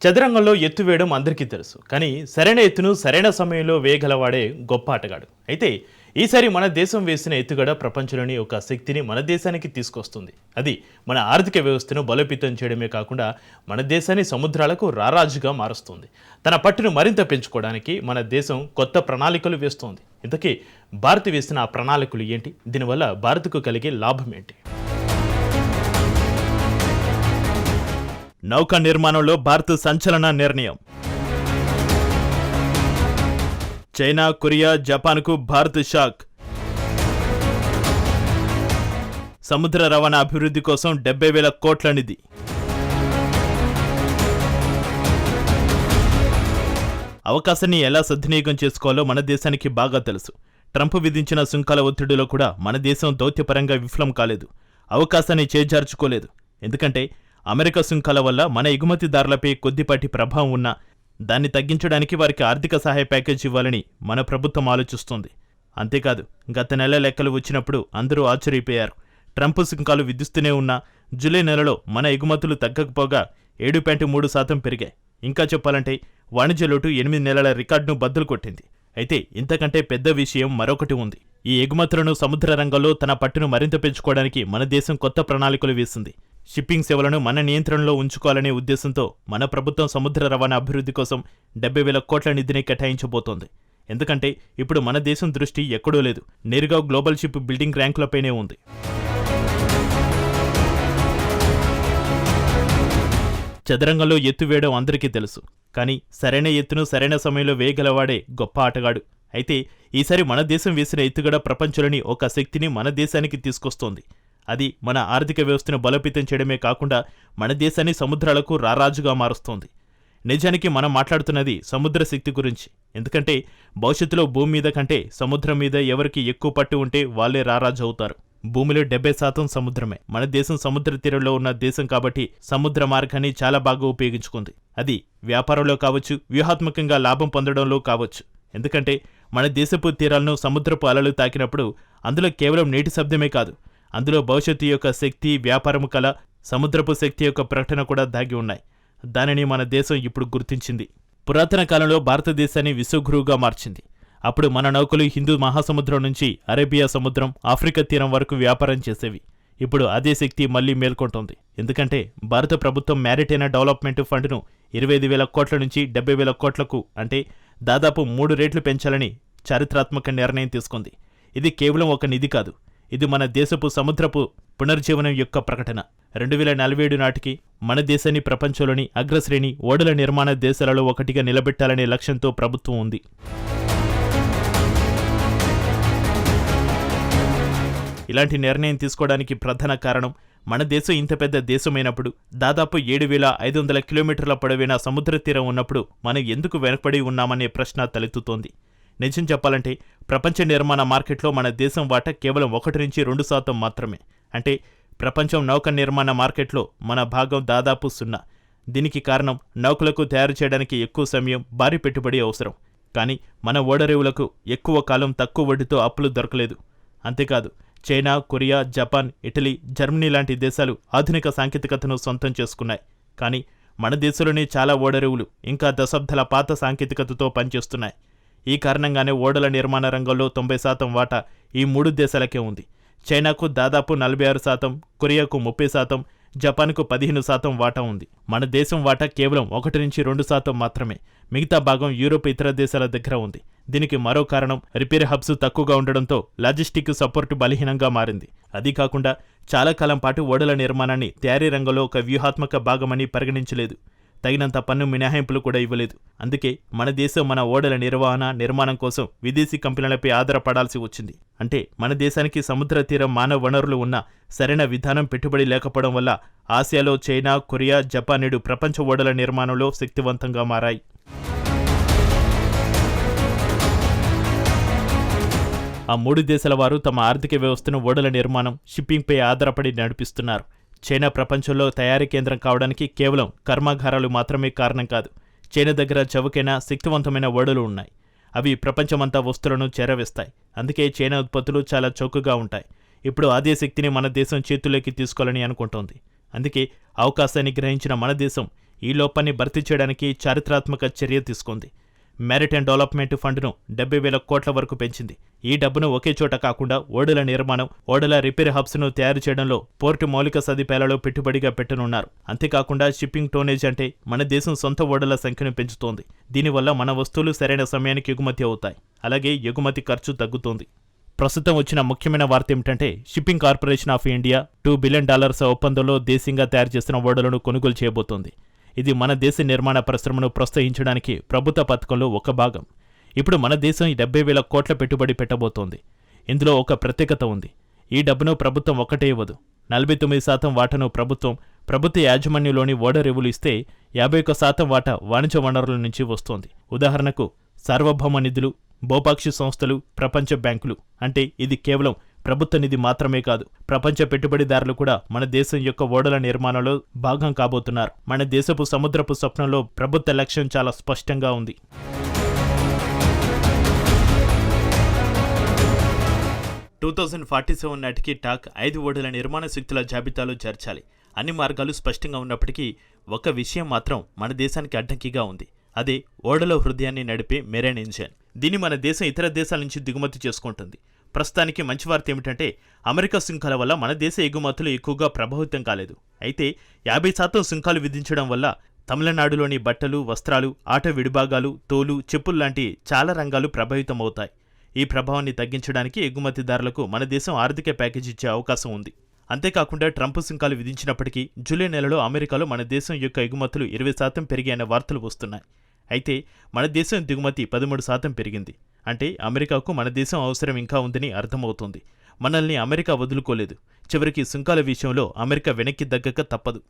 చదరంగంలో ఎత్తు వేయడం అందరికీ తెలుసు. కానీ సరైన ఎత్తును సరైన సమయంలో వేయగలవాడే గొప్ప ఆటగాడు. అయితే ఈసారి మన దేశం వేసిన ఎత్తుగడ ప్రపంచంలోని ఒక శక్తిని మన దేశానికి తీసుకొస్తుంది. అది మన ఆర్థిక వ్యవస్థను బలోపేతం చేయడమే కాకుండా మన దేశాన్ని సముద్రాలకు రారాజుగా మారుస్తుంది. తన పట్టును మరింత పెంచుకోవడానికి మన దేశం కొత్త ప్రణాళికలు వేస్తోంది. ఇంతకీ భారత్ వేసిన ఆ ప్రణాళికలు ఏంటి? దీనివల్ల భారత్కు కలిగే లాభం ఏంటి? నౌకా నిర్మాణంలో భారత్ సంచలన నిర్ణయం. చైనా, కొరియా, జపాన్కు భారత్ షాక్. సముద్ర రవాణా అభివృద్ధి కోసం 70,000 కోట్ల నిధి. అవకాశాన్ని ఎలా సద్వినియోగం చేసుకోవాలో మన దేశానికి బాగా తెలుసు. ట్రంప్ విధించిన సుంకాల ఒత్తిడిలో కూడా మన దేశం దౌత్యపరంగా విఫలం కాలేదు. అవకాశాన్ని చేజార్చుకోలేదు. ఎందుకంటే అమెరికా సుంకాల వల్ల మన ఎగుమతిదారులపై కొద్దిపాటి ప్రభావం ఉన్నా దాన్ని తగ్గించడానికి వారికి ఆర్థిక సహాయ ప్యాకేజ్ ఇవ్వాలని మన ప్రభుత్వం ఆలోచిస్తోంది. అంతేకాదు, గత నెల లెక్కలు వచ్చినప్పుడు అందరూ ఆశ్చర్యపోయారు. ట్రంప్ సుంకాలు విధిస్తూనే ఉన్నా జూలై నెలలో మన ఎగుమతులు తగ్గకపోగా 7.3% పెరిగాయి. ఇంకా చెప్పాలంటే వాణిజ్య లోటు 8 నెలల రికార్డును బద్దలు కొట్టింది. అయితే ఇంతకంటే పెద్ద విషయం మరొకటి ఉంది. ఈ ఎగుమతులను సముద్ర రంగంలో తన పట్టును మరింత పెంచుకోవడానికి మన దేశం కొత్త ప్రణాళికలు వేసింది. షిప్పింగ్ సేవలను మన నియంత్రణలో ఉంచుకోవాలనే ఉద్దేశంతో మన ప్రభుత్వం సముద్ర రవాణా అభివృద్ధి కోసం 70,000 కోట్ల నిధిని కేటాయించబోతోంది. ఎందుకంటే ఇప్పుడు మన దేశం దృష్టి ఎక్కడో లేదు, నేరుగా గ్లోబల్ షిప్ బిల్డింగ్ ర్యాంకులపైనే ఉంది. చదరంగంలో ఎత్తు వేయడం అందరికీ తెలుసు. కానీ సరైన ఎత్తును సరైన సమయంలో వేయగలవాడే గొప్ప ఆటగాడు. అయితే ఈసారి మన దేశం వేసిన ఎత్తుగడ ప్రపంచంలోని ఒక శక్తిని మన దేశానికి తీసుకొస్తోంది. అది మన ఆర్థిక వ్యవస్థను బలోపేతం చేయడమే కాకుండా మన దేశాన్ని సముద్రాలకు రారాజుగా మారుస్తోంది. నిజానికి మనం మాట్లాడుతున్నది సముద్ర శక్తి గురించి. ఎందుకంటే భవిష్యత్తులో భూమి మీద కంటే సముద్రం మీద ఎవరికి ఎక్కువ పట్టు ఉంటే వాళ్లే రారాజు అవుతారు. భూమిలో 70% సముద్రమే. మన దేశం సముద్ర తీరంలో ఉన్న దేశం కాబట్టి సముద్ర మార్గాన్ని చాలా బాగా ఉపయోగించుకుంది. అది వ్యాపారంలో కావచ్చు, వ్యూహాత్మకంగా లాభం పొందడంలో కావచ్చు. ఎందుకంటే మన దేశపు తీరాలను సముద్రపు అలలు తాకినప్పుడు అందులో కేవలం నీటి శబ్దమే కాదు, అందులో భవిష్యత్తు యొక్క శక్తి, వ్యాపారము కల సముద్రపు శక్తి యొక్క ప్రకటన కూడా దాగి ఉన్నాయి. దానిని మన దేశం ఇప్పుడు గుర్తించింది. పురాతన కాలంలో భారతదేశాన్ని విశ్వగురువుగా మార్చింది. అప్పుడు మన నౌకలు హిందూ మహాసముద్రం నుంచి అరేబియా సముద్రం, ఆఫ్రికా తీరం వరకు వ్యాపారం చేసేవి. ఇప్పుడు అదే శక్తి మళ్లీ మేల్కొంటోంది. ఎందుకంటే భారత ప్రభుత్వం మ్యారిటైనా డెవలప్మెంట్ ఫండ్ను 25,000 కోట్ల నుంచి 70,000 కోట్లకు, అంటే దాదాపు 3 రెట్లు పెంచాలని చారిత్రాత్మక నిర్ణయం తీసుకుంది. ఇది కేవలం ఒక నిధి కాదు, ఇది మన దేశపు సముద్రపు పునర్జీవనం యొక్క ప్రకటన. 2047 నాటికి మన దేశాన్ని ప్రపంచంలోని అగ్రశ్రేణి ఓడల నిర్మాణ దేశాలలో ఒకటిగా నిలబెట్టాలనే లక్ష్యంతో ప్రభుత్వం ఉంది. ఇలాంటి నిర్ణయం తీసుకోవడానికి ప్రధాన కారణం, మన దేశం ఇంత పెద్ద దేశమైనప్పుడు, దాదాపు 7,500 కిలోమీటర్ల పొడవైన సముద్ర తీరం ఉన్నప్పుడు మనం ఎందుకు వెనకబడి ఉన్నామనే ప్రశ్న తలెత్తుతోంది. నిజం చెప్పాలంటే ప్రపంచ నిర్మాణ మార్కెట్లో మన దేశం వాటా కేవలం 1-2% మాత్రమే. అంటే ప్రపంచం నౌక నిర్మాణ మార్కెట్లో మన భాగం దాదాపు 0. దీనికి కారణం నౌకలకు తయారు చేయడానికి ఎక్కువ సమయం, భారీ పెట్టుబడి అవసరం. కానీ మన ఓడరేవులకు ఎక్కువ కాలం తక్కువ వడ్డీతో అప్పులు దొరకలేదు. అంతేకాదు, China, Korea, Japan, Italy, Germany లాంటి దేశాలు ఆధునిక సాంకేతికతను సొంతం చేసుకున్నాయి. కానీ మన దేశంలోనే చాలా ఓడరేవులు ఇంకా దశాబ్దాల పాత సాంకేతికతతో పనిచేస్తున్నాయి. ఈ కారణంగానే ఓడల నిర్మాణ రంగంలో 90% వాటా ఈ 3 దేశాలకే ఉంది. చైనాకు దాదాపు 46%, కొరియాకు 30%, జపాన్కు 15% వాటా ఉంది. మన దేశం వాటా కేవలం 1-2% మాత్రమే. మిగతా భాగం యూరోప్, ఇతర దేశాల దగ్గర ఉంది. దీనికి మరో కారణం రిపేర్ హబ్స్ తక్కువగా ఉండడంతో లాజిస్టిక్ సపోర్టు బలహీనంగా మారింది. అది కాకుండా చాలా కాలం పాటు ఓడల నిర్మాణాన్ని తయారీ రంగంలో ఒక వ్యూహాత్మక భాగమని పరిగణించలేదు. తగినంత పన్ను మినహాయింపులు కూడా ఇవ్వలేదు. అందుకే మన దేశం మన ఓడల నిర్మాణం కోసం విదేశీ కంపెనీలపై ఆధారపడాల్సి వచ్చింది. అంటే మన దేశానికి సముద్ర తీరం, మానవ వనరులు ఉన్న సరైన విధానం, పెట్టుబడి లేకపోవడం వల్ల ఆసియాలో చైనా, కొరియా, జపాన్ నేడు ప్రపంచ ఓడల నిర్మాణంలో శక్తివంతంగా మారాయి. ఆ 3 దేశాల వారు తమ ఆర్థిక వ్యవస్థను ఓడల నిర్మాణం, షిప్పింగ్పై ఆధారపడి నడిపిస్తున్నారు. చైనా ప్రపంచంలో తయారీ కేంద్రం కావడానికి కేవలం కర్మాగారాలు మాత్రమే కారణం కాదు. చైనా దగ్గర చౌకైన, శక్తివంతమైన ఓడలు ఉన్నాయి. అవి ప్రపంచమంతా వస్తువులను చేరవేస్తాయి. అందుకే చైనా ఉత్పత్తులు చాలా చౌకగా ఉంటాయి. ఇప్పుడు అదే శక్తిని మన దేశం చేతుల్లోకి తీసుకోవాలని అనుకుంటోంది. అందుకే అవకాశాన్ని గ్రహించిన మన దేశం ఈ లోపాన్ని భర్తీ చేయడానికి చారిత్రాత్మక చర్య తీసుకుంది. మ్యారిటైమ్ డెవలప్మెంట్ ఫండ్ను 70,000 కోట్ల వరకు పెంచింది. ఈ డబ్బును ఒకే చోట కాకుండా ఓడల నిర్మాణం, ఓడల రిపేర్ హబ్స్ను తయారు చేయడంలో, పోర్టు మౌలిక సదుపాయాలలో పెట్టుబడిగా పెట్టనున్నారు. అంతేకాకుండా షిప్పింగ్ టోనేజ్ అంటే మన దేశం సొంత ఓడల సంఖ్యను పెంచుతోంది. దీనివల్ల మన వస్తువులు సరైన సమయానికి ఎగుమతి అవుతాయి. అలాగే ఎగుమతి ఖర్చు తగ్గుతోంది. ప్రస్తుతం వచ్చిన ముఖ్యమైన వార్త ఏమిటంటే, shipping corporation of India $2 billion ఒప్పందంలో దేశీయంగా తయారు చేసిన ఓడలను కొనుగోలు చేయబోతోంది. ఇది మన దేశ నిర్మాణ పరిశ్రమను ప్రోత్సహించడానికి ప్రభుత్వ పథకంలో ఒక భాగం. ఇప్పుడు మన దేశం 70,000 కోట్ల పెట్టుబడి పెట్టబోతోంది. ఇందులో ఒక ప్రత్యేకత ఉంది. ఈ డబ్బును ప్రభుత్వం ఒక్కటే ఇవ్వదు. 49% వాటాను ప్రభుత్వ యాజమాన్యంలోని ఓడరేవులు ఇస్తే 51% వాటా వాణిజ్య వనరుల నుంచి వస్తోంది. ఉదాహరణకు సార్వభౌమ నిధులు, బహుపాక్షి సంస్థలు, ప్రపంచ బ్యాంకులు. అంటే ఇది కేవలం ప్రభుత్వ నిధి మాత్రమే కాదు, ప్రపంచ పెట్టుబడిదారులు కూడా మన దేశం యొక్క ఓడల నిర్మాణంలో భాగం కాబోతున్నారు. మన దేశపు సముద్రపు స్వప్నంలో ప్రభుత్వ లక్ష్యం చాలా స్పష్టంగా ఉంది. నాటికి టాక్ 5 ఓడల నిర్మాణ శక్తుల జాబితాలో చేర్చాలి. అన్ని మార్గాలు స్పష్టంగా ఉన్నప్పటికీ ఒక విషయం మాత్రం మన దేశానికి అడ్డంకిగా ఉంది. అదే ఓడల హృదయాన్ని నడిపే మెరైన్ ఇంజన్. దీన్ని మన దేశం ఇతర దేశాల నుంచి దిగుమతి చేసుకుంటుంది. ప్రస్తుతానికి మంచి వార్త ఏమిటంటే, అమెరికా సుంకాల వల్ల మన దేశ ఎగుమతులు ఎక్కువగా ప్రభావితం కాలేదు. అయితే 50% సుంకాలు విధించడం వల్ల తమిళనాడులోని బట్టలు, వస్త్రాలు, ఆటో విడిభాగాలు, తోలు, చెప్పులు లాంటి చాలా రంగాలు ప్రభావితమవుతాయి. ఈ ప్రభావాన్ని తగ్గించడానికి ఎగుమతిదారులకు మన దేశం ఆర్థిక ప్యాకేజీ ఇచ్చే అవకాశం ఉంది. అంతేకాకుండా ట్రంప్ సుంకాలు విధించినప్పటికీ జూలై నెలలో అమెరికాలో మన దేశం యొక్క ఎగుమతులు 20% పెరిగాయన్న వార్తలు వస్తున్నాయి. అయితే మన దేశం దిగుమతి 13% పెరిగింది. అంటే అమెరికాకు మన దేశం అవసరం ఇంకా ఉందని అర్థమవుతోంది. మనల్ని అమెరికా వదులుకోలేదు. చివరికి సుంకాల విషయంలో అమెరికా వెనక్కి తగ్గక తప్పదు.